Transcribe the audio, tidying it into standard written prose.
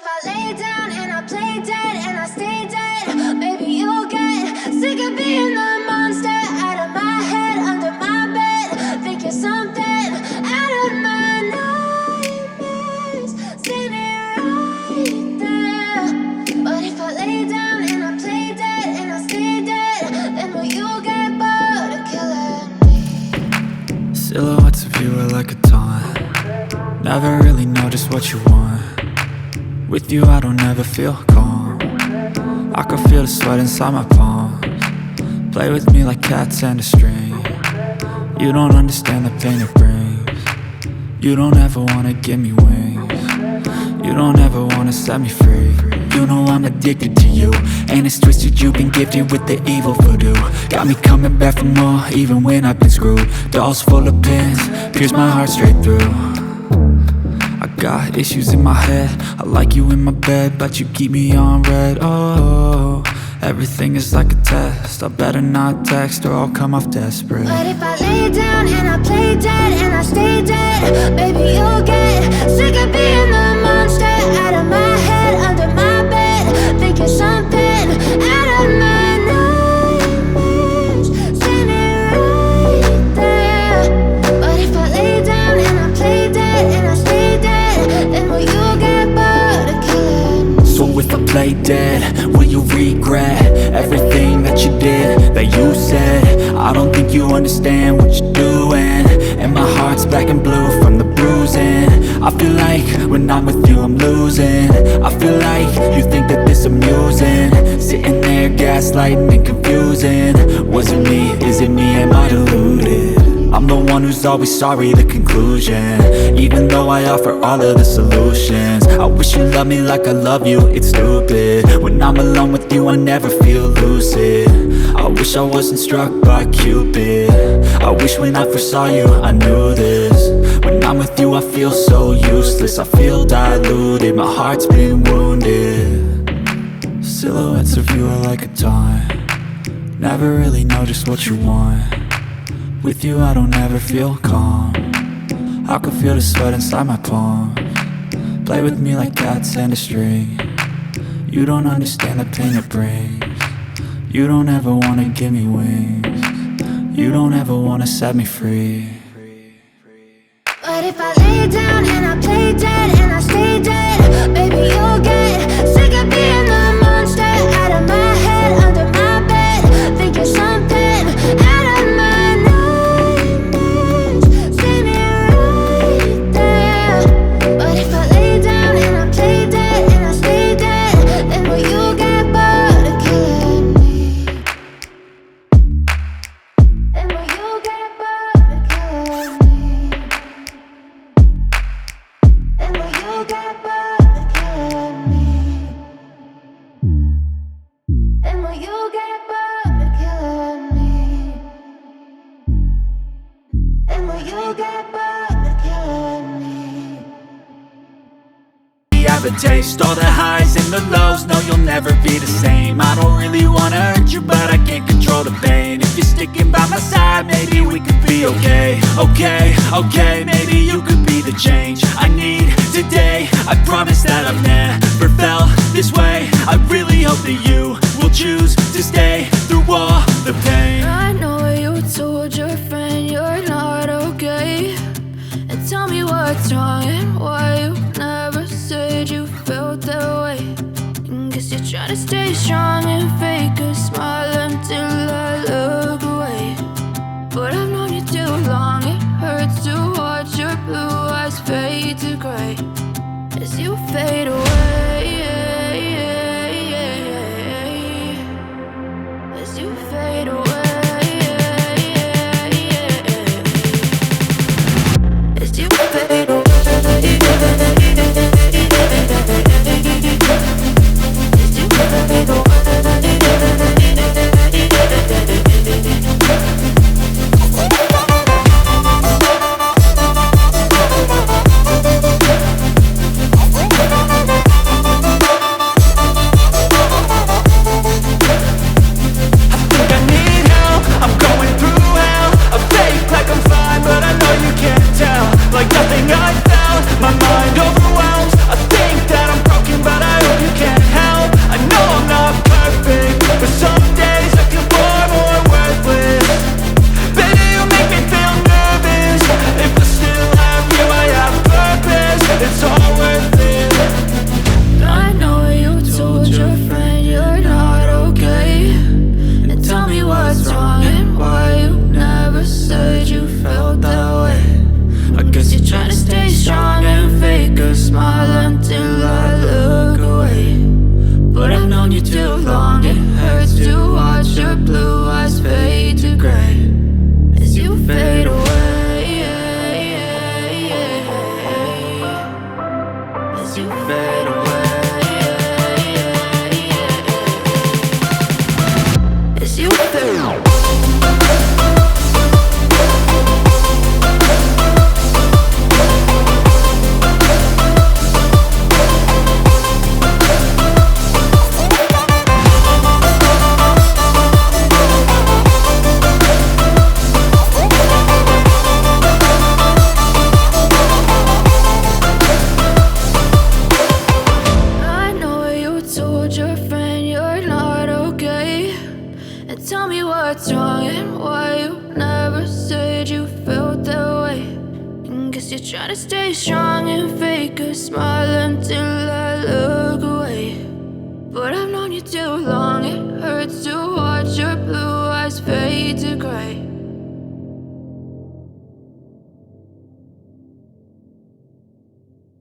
if I lay down and I play dead and I stay dead, maybe you'll get sick of being the monster out of my head, under my bed. Think you're something out of my nightmares, standing right there. But if I lay down and I play dead and I stay dead, then will you get bored of killing me? Silhouettes of you are like a taunt. Never really know just what you want. With you I don't ever feel calm. I can feel the sweat inside my palms. Play with me like cats and a string. You don't understand the pain it brings. You don't ever wanna give me wings. You don't ever wanna set me free. You know I'm addicted to you, and it's twisted, you've been gifted with the evil voodoo. Got me coming back for more, even when I've been screwed. Dolls full of pins, pierce my heart straight through. I got issues in my head, I like you in my bed, but you keep me on red. Oh, everything is like a test, I better not text or I'll come off desperate. But if I lay down and I play dead and I stay dead, baby you'll get sick of being the monster out of my head, under my bed. Think you're something out of my nightmares, standing right there. But if I lay down and I play dead and I stay dead, then will you get bored of killing me? So if I play dead, will you regret everything that you did, that you said? I don't think you understand what you're doing, and my heart's black and blue from the bruising. I feel like when I'm with you I'm losing. I feel like you think that this amusing, sitting there gaslighting and confusing. Was it me? Is it me? Am I deluded? I'm the one who's always sorry, the conclusion, even though I offer all of the solutions. I wish you loved me like I love you, it's stupid. When I'm alone with you I never feel lucid. I wish I wasn't struck by Cupid. I wish when I first saw you I knew this. When I'm with you I feel so useless, I feel diluted, my heart's been wounded. Silhouettes of you are like a taunt. Never really know just what you want. With you I don't ever feel calm. I can feel the sweat inside my palms. Play with me like cats and a string. You don't understand the pain it brings. You don't ever wanna give me wings. You don't ever wanna set me free. But if I lay down and I play dead and I stay dead, baby you'll get sick of being the monster out of my head, under my bed. Think you're something out of my nightmares, standing right there. But if I lay down and I play dead and I stay dead, then will you get bored of killing me? Then will you get bored of killing me? Then will you get bored of killing me? Then will you get bored of killing me? Then will you get bored of killing me? You have a taste, all the highs and the lows. No, you'll never be the same. I don't really wanna hurt you, but I can't control the pain. If you're sticking by my side, maybe we could be okay. Okay, maybe you could be the change I need today. I promise that I've never felt this way. I really hope that you will choose to stay through all the pain. I know you told your friend you're not okay, and tell me what's wrong and why you never said you felt that way. Guess you're trying to stay strong and fake a smile until I look away. But I've known you too long, it hurts to watch your blue eyes fade to gray as you fade away. As you fade away. As you fade away. as you fade away. As you fade away. Tell me what's wrong and why you never said you felt that way. Guess you're trying to stay strong and fake a smile until I look away. But I've known you too long, it hurts to watch your blue eyes fade to